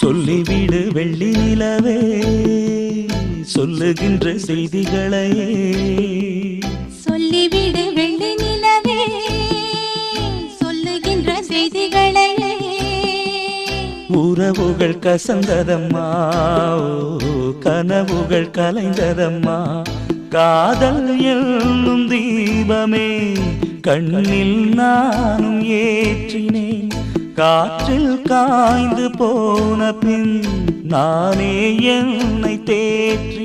சொல்லிவிடு வெள்ளி நிலவே சொல்லுகின்ற செய்திகளையே சொல்லிவிடு வெள்ளி நிலவே சொல்லுகின்ற செய்திகளையே உறவுகள் கசந்ததம்மா கனவுகள் கலைந்ததம்மா காதல் என்னும் தீபமே கண்ணில் நானும் ஏற்றினேன் காற்றில் காய்ந்து போன பின் நானே என்னை தேற்றி